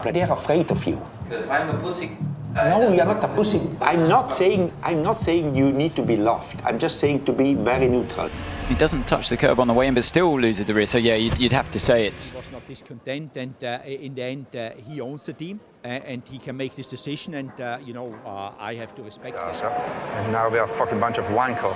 They are afraid of you. Because if I'm a pussy... No, you're not a pussy. I'm not saying you need to be loved. I'm just saying to be very neutral. He doesn't touch the curb on the way in, but still loses the rear. So yeah, you'd have to say it's... He was not discontent, and in the end, he owns the team, and he can make this decision, and I have to respect that. And now we are a fucking bunch of wanko.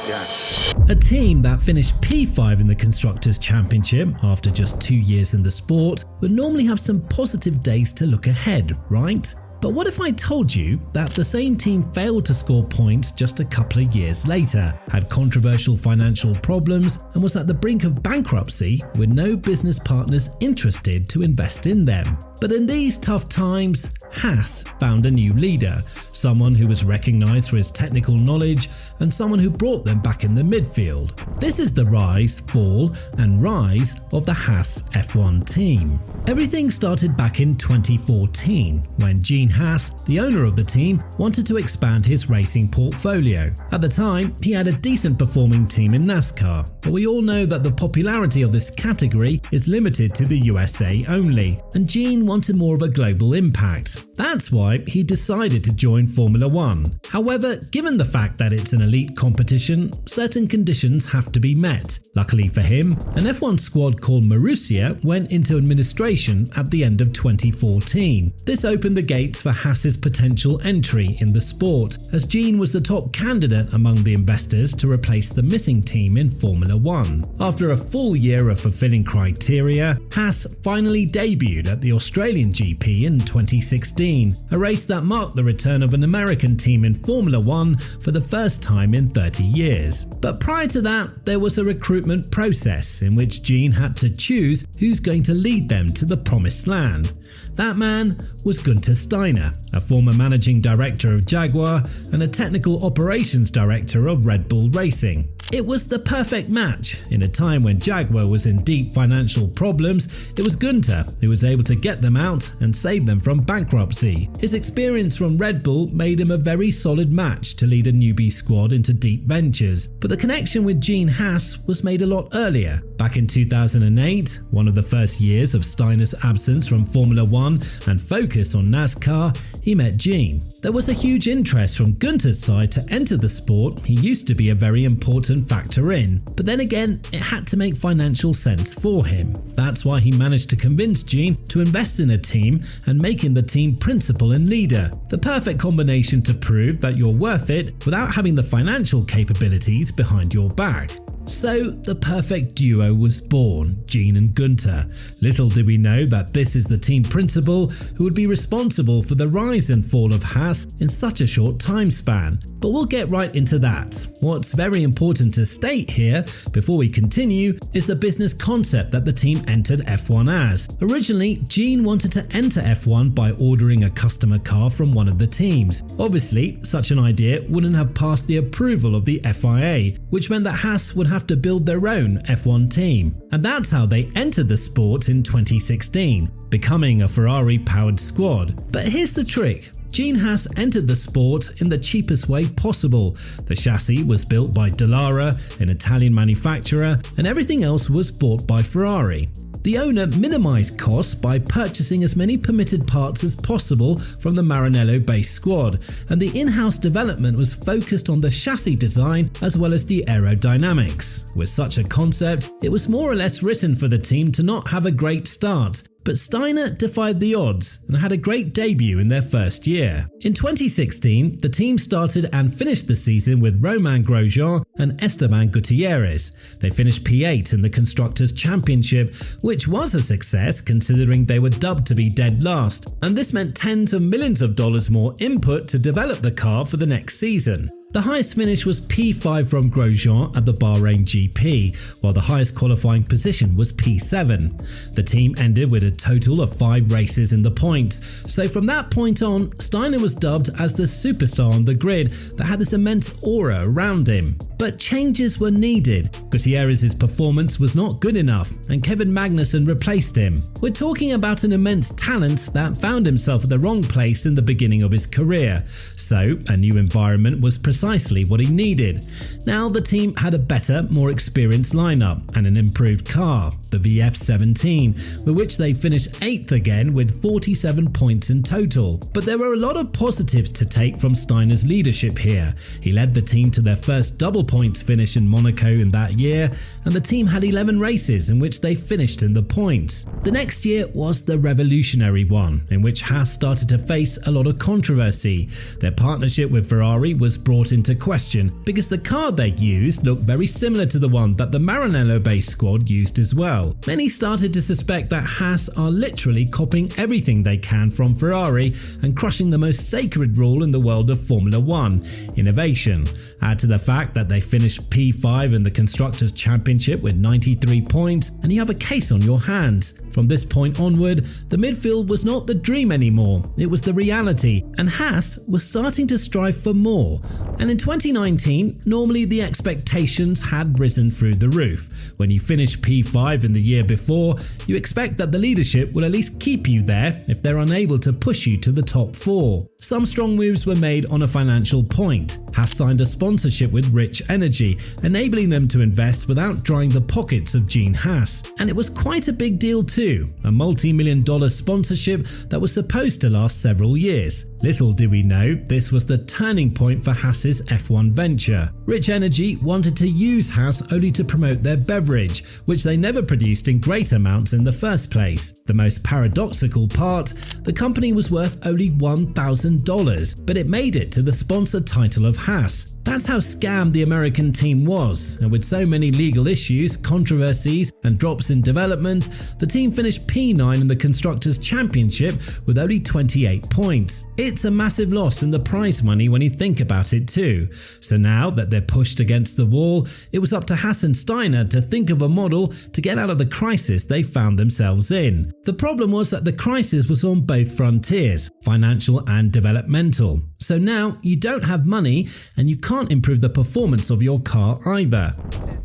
Yeah. A team that finished P5 in the Constructors' Championship after just 2 years in the sport would normally have some positive days to look ahead, right? But what if I told you that the same team failed to score points just a couple of years later, had controversial financial problems, and was at the brink of bankruptcy with no business partners interested to invest in them? But in these tough times, Haas found a new leader, someone who was recognised for his technical knowledge and someone who brought them back in the midfield. This is the rise, fall and rise of the Haas F1 team. Everything started back in 2014 when Gene Haas, the owner of the team, wanted to expand his racing portfolio. At the time, he had a decent performing team in NASCAR, but we all know that the popularity of this category is limited to the USA only, and Gene wanted more of a global impact. That's why he decided to join Formula One. However, given the fact that it's an elite competition, certain conditions have to be met. Luckily for him, an F1 squad called Marussia went into administration at the end of 2014. This opened the gates for Haas's potential entry in the sport, as Gene was the top candidate among the investors to replace the missing team in Formula One. After a full year of fulfilling criteria, Haas finally debuted at the Australian GP in 2016, a race that marked the return of an American team in Formula One for the first time in 30 years. But prior to that, there was a recruitment process in which Gene had to choose who's going to lead them to the promised land. That man was Guenther Steiner, a former managing director of Jaguar and a technical operations director of Red Bull Racing. It was the perfect match. In a time when Jaguar was in deep financial problems, it was Guenther who was able to get them out and save them from bankruptcy. His experience from Red Bull made him a very solid match to lead a newbie squad into deep ventures. But the connection with Gene Haas was made a lot earlier. Back in 2008, one of the first years of Steiner's absence from Formula One and focus on NASCAR, he met Gene. There was a huge interest from Guenther's side to enter the sport he used to be a very important factor in, but then again, it had to make financial sense for him. That's why he managed to convince Gene to invest in a team and make him the team principal and leader. The perfect combination to prove that you're worth it without having the financial capabilities behind your back. So the perfect duo was born, Gene and Guenther. Little did we know that this is the team principal who would be responsible for the rise and fall of Haas in such a short time span. But we'll get right into that. What's very important to state here, before we continue, is the business concept that the team entered F1 as. Originally, Gene wanted to enter F1 by ordering a customer car from one of the teams. Obviously, such an idea wouldn't have passed the approval of the FIA, which meant that Haas would have to build their own F1 team. And that's how they entered the sport in 2016, becoming a Ferrari-powered squad. But here's the trick. Gene Haas entered the sport in the cheapest way possible. The chassis was built by Dallara, an Italian manufacturer, and everything else was bought by Ferrari. The owner minimised costs by purchasing as many permitted parts as possible from the Maranello-based squad, and the in-house development was focused on the chassis design as well as the aerodynamics. With such a concept, it was more or less written for the team to not have a great start. But Steiner defied the odds and had a great debut in their first year. In 2016, the team started and finished the season with Romain Grosjean and Esteban Gutierrez. They finished P8 in the Constructors' Championship, which was a success considering they were dubbed to be dead last, and this meant tens of millions of dollars more input to develop the car for the next season. The highest finish was P5 from Grosjean at the Bahrain GP, while the highest qualifying position was P7. The team ended with a total of 5 races in the points, so from that point on, Steiner was dubbed as the superstar on the grid that had this immense aura around him. But changes were needed. Gutierrez's performance was not good enough, and Kevin Magnussen replaced him. We're talking about an immense talent that found himself at the wrong place in the beginning of his career, so a new environment was precisely precisely what he needed. Now the team had a better, more experienced lineup and an improved car, the VF17, with which they finished 8th again with 47 points in total. But there were a lot of positives to take from Steiner's leadership here. He led the team to their first double points finish in Monaco in that year, and the team had 11 races in which they finished in the points. The next year was the revolutionary one, in which Haas started to face a lot of controversy. Their partnership with Ferrari was brought into question because the car they used looked very similar to the one that the Maranello-based squad used as well. Many started to suspect that Haas are literally copying everything they can from Ferrari and crushing the most sacred rule in the world of Formula 1, innovation. Add to the fact that they finished P5 in the Constructors' Championship with 93 points, and you have a case on your hands. From this point onward, the midfield was not the dream anymore, it was the reality, and Haas was starting to strive for more. And in 2019, normally the expectations had risen through the roof. When you finish P5 in the year before, you expect that the leadership will at least keep you there if they're unable to push you to the top 4. Some strong moves were made on a financial point. Haas signed a sponsorship with Rich Energy, enabling them to invest without drying the pockets of Gene Haas. And it was quite a big deal too, a multi-million-dollar sponsorship that was supposed to last several years. Little did we know, this was the turning point for Haas's F1 venture. Rich Energy wanted to use Haas only to promote their beverage, which they never produced in great amounts in the first place. The most paradoxical part, the company was worth only $1,000, but it made it to the sponsor title of Haas. That's how scammed the American team was, and with so many legal issues, controversies, and drops in development, the team finished P9 in the Constructors' Championship with only 28 points. It's a massive loss in the prize money when you think about it too. So now that they're pushed against the wall, it was up to Haas and Steiner to think of a model to get out of the crisis they found themselves in. The problem was that the crisis was on both frontiers, financial and developmental. So now you don't have money and you can't improve the performance of your car either.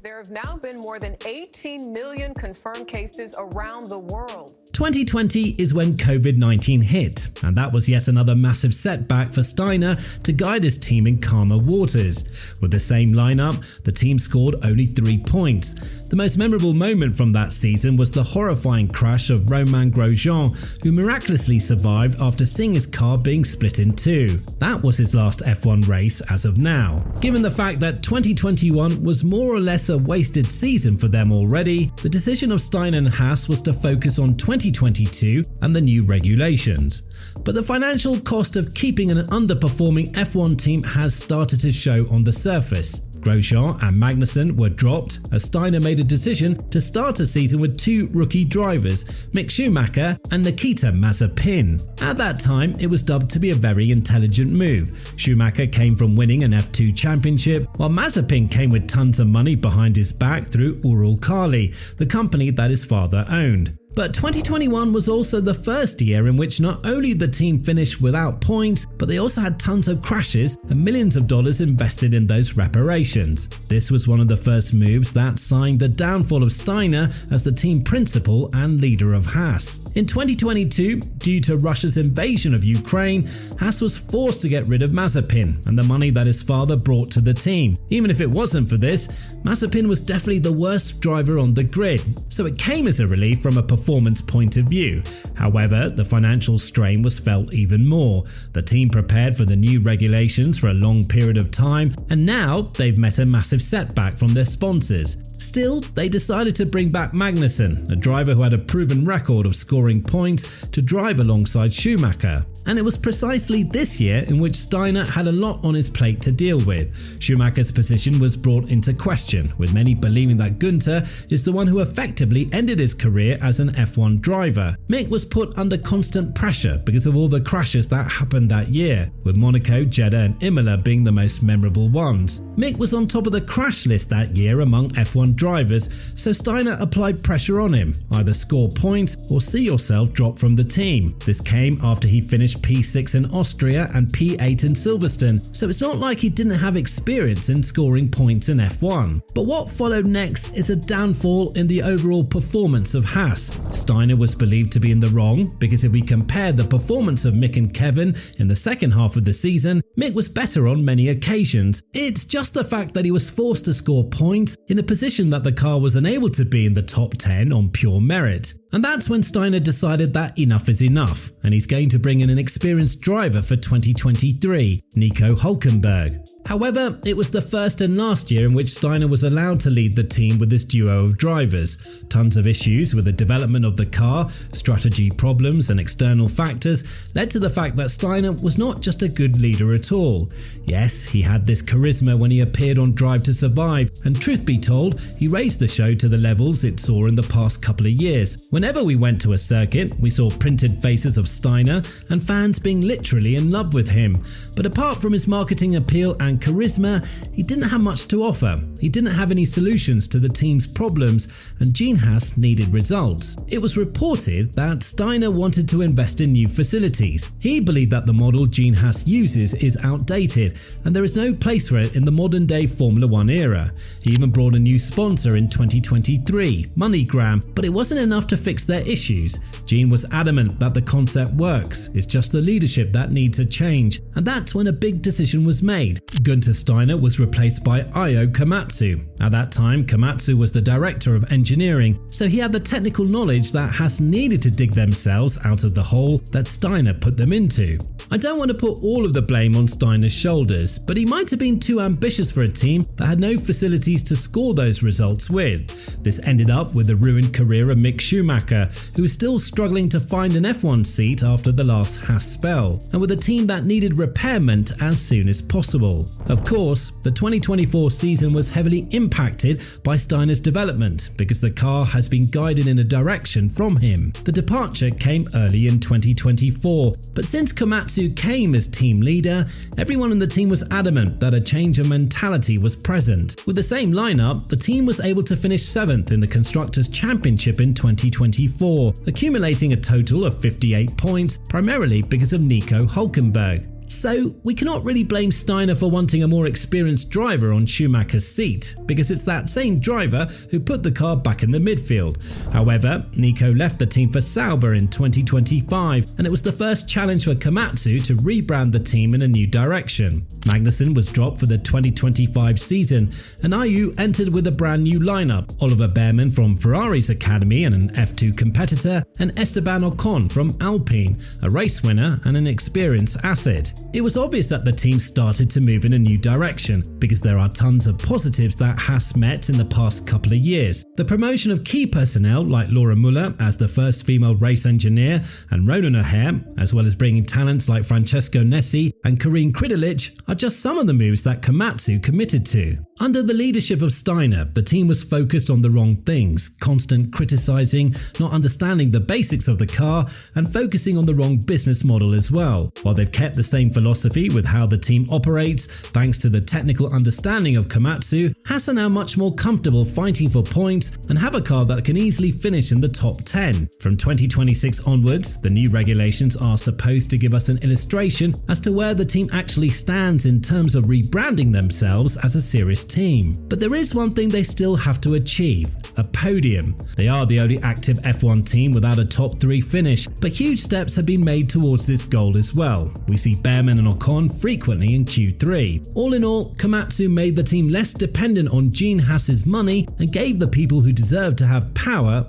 There have now been more than 18 million confirmed cases around the world. 2020 is when COVID-19 hit, and that was yet another massive setback for Steiner to guide his team in calmer waters. With the same lineup, the team scored only 3 points. The most memorable moment from that season was the horrifying crash of Romain Grosjean, who miraculously survived after seeing his car being split in two. That was his last F1 race as of now. Given the fact that 2021 was more or less a wasted season for them already, the decision of Steiner and Haas was to focus on 2022 and the new regulations. But the financial cost of keeping an underperforming F1 team has started to show on the surface. Grosjean and Magnussen were dropped as Steiner made a decision to start a season with 2 rookie drivers, Mick Schumacher and Nikita Mazepin. At that time, it was dubbed to be a very intelligent move. Schumacher came from winning an F2 championship, while Mazepin came with tons of money behind his back through Uralkali, the company that his father owned. But 2021 was also the first year in which not only the team finished without points, but they also had tons of crashes and millions of dollars invested in those reparations. This was one of the first moves that signed the downfall of Steiner as the team principal and leader of Haas. In 2022, due to Russia's invasion of Ukraine, Haas was forced to get rid of Mazepin and the money that his father brought to the team. Even if it wasn't for this, Mazepin was definitely the worst driver on the grid, so it came as a relief from a performance point of view. However, the financial strain was felt even more. The team prepared for the new regulations for a long period of time, and now they've met a massive setback from their sponsors. Still, they decided to bring back Magnussen, a driver who had a proven record of scoring points, to drive alongside Schumacher. And it was precisely this year in which Steiner had a lot on his plate to deal with. Schumacher's position was brought into question, with many believing that Guenther is the one who effectively ended his career as an F1 driver. Mick was put under constant pressure because of all the crashes that happened that year, with Monaco, Jeddah and Imola being the most memorable ones. Mick was on top of the crash list that year among F1 F1 drivers, so Steiner applied pressure on him, either score points or see yourself drop from the team. This came after he finished P6 in Austria and P8 in Silverstone, so it's not like he didn't have experience in scoring points in F1. But what followed next is a downfall in the overall performance of Haas. Steiner was believed to be in the wrong because if we compare the performance of Mick and Kevin in the second half of the season, Mick was better on many occasions. It's just the fact that he was forced to score points in a position that the car was unable to be in the top 10 on pure merit. And that's when Steiner decided that enough is enough, and he's going to bring in an experienced driver for 2023, Nico Hülkenberg. However, it was the first and last year in which Steiner was allowed to lead the team with this duo of drivers. Tons of issues with the development of the car, strategy problems and external factors led to the fact that Steiner was not just a good leader at all. Yes, he had this charisma when he appeared on Drive to Survive, and truth be told, he raised the show to the levels it saw in the past couple of years. Whenever we went to a circuit, we saw printed faces of Steiner and fans being literally in love with him. But apart from his marketing appeal and charisma, he didn't have much to offer. He didn't have any solutions to the team's problems, and Gene Haas needed results. It was reported that Steiner wanted to invest in new facilities. He believed that the model Gene Haas uses is outdated, and there is no place for it in the modern day Formula 1 era. He even brought a new sponsor in 2023, MoneyGram, but it wasn't enough to fix their issues. Gene was adamant that the concept works, it's just the leadership that needs a change, and that's when a big decision was made. Guenther Steiner was replaced by Ayao Komatsu. At that time, Komatsu was the director of engineering, so he had the technical knowledge that Haas needed to dig themselves out of the hole that Steiner put them into. I don't want to put all of the blame on Steiner's shoulders, but he might have been too ambitious for a team that had no facilities to score those results with. This ended up with the ruined career of Mick Schumacher, who is still struggling to find an F1 seat after the last Haas spell, and with a team that needed repairment as soon as possible. Of course, the 2024 season was heavily impacted by Steiner's development because the car has been guided in a direction from him. The departure came early in 2024, but since Komatsu came as team leader, everyone in the team was adamant that a change of mentality was present. With the same lineup, the team was able to finish 7th in the Constructors' Championship in 2024, accumulating a total of 58 points, primarily because of Nico Hülkenberg. So we cannot really blame Steiner for wanting a more experienced driver on Schumacher's seat, because it's that same driver who put the car back in the midfield. However, Nico left the team for Sauber in 2025, and it was the first challenge for Komatsu to rebrand the team in a new direction. Magnussen was dropped for the 2025 season, and Ayao entered with a brand new lineup: Oliver Behrman from Ferrari's academy and an F2 competitor, and Esteban Ocon from Alpine, a race winner and an experienced asset. It was obvious that the team started to move in a new direction, because there are tons of positives that Haas met in the past couple of years. The promotion of key personnel like Laura Muller as the first female race engineer and Ronan O'Hare, as well as bringing talents like Francesco Nessi and Karine Kridelich, are just some of the moves that Komatsu committed to. Under the leadership of Steiner, the team was focused on the wrong things: constant criticizing, not understanding the basics of the car, and focusing on the wrong business model as well. While they've kept the same philosophy with how the team operates, thanks to the technical understanding of Komatsu, Haas are now much more comfortable fighting for points and have a car that can easily finish in the top 10. From 2026 onwards, the new regulations are supposed to give us an illustration as to where the team actually stands in terms of rebranding themselves as a serious team. But there is one thing they still have to achieve: a podium. They are the only active F1 team without a top 3 finish, but huge steps have been made towards this goal as well. We see Behrman and Ocon frequently in Q3. All in all, Komatsu made the team less dependent on Gene Haas's money and gave the people who deserve to have power.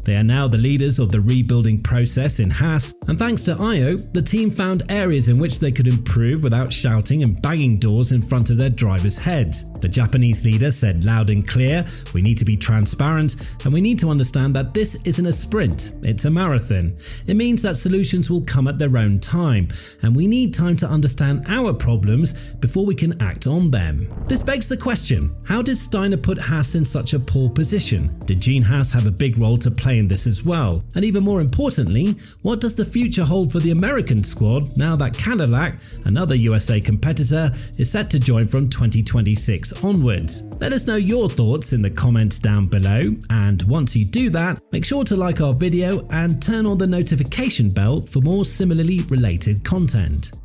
They are now the leaders of the rebuilding process in Haas, and thanks to Ayao, the team found areas in which they could improve without shouting and banging doors in front of their drivers' heads. The Japanese leader said loud and clear, "We need to be transparent, and we need to understand that this isn't a sprint, it's a marathon. It means that solutions will come at their own time, and we need need time to understand our problems before we can act on them. This begs the question, how did Steiner put Haas in such a poor position? Did Gene Haas have a big role to play in this as well? And even more importantly, what does the future hold for the American squad now that Cadillac, another USA competitor, is set to join from 2026 onwards? Let us know your thoughts in the comments down below, and once you do that, make sure to like our video and turn on the notification bell for more similarly related content.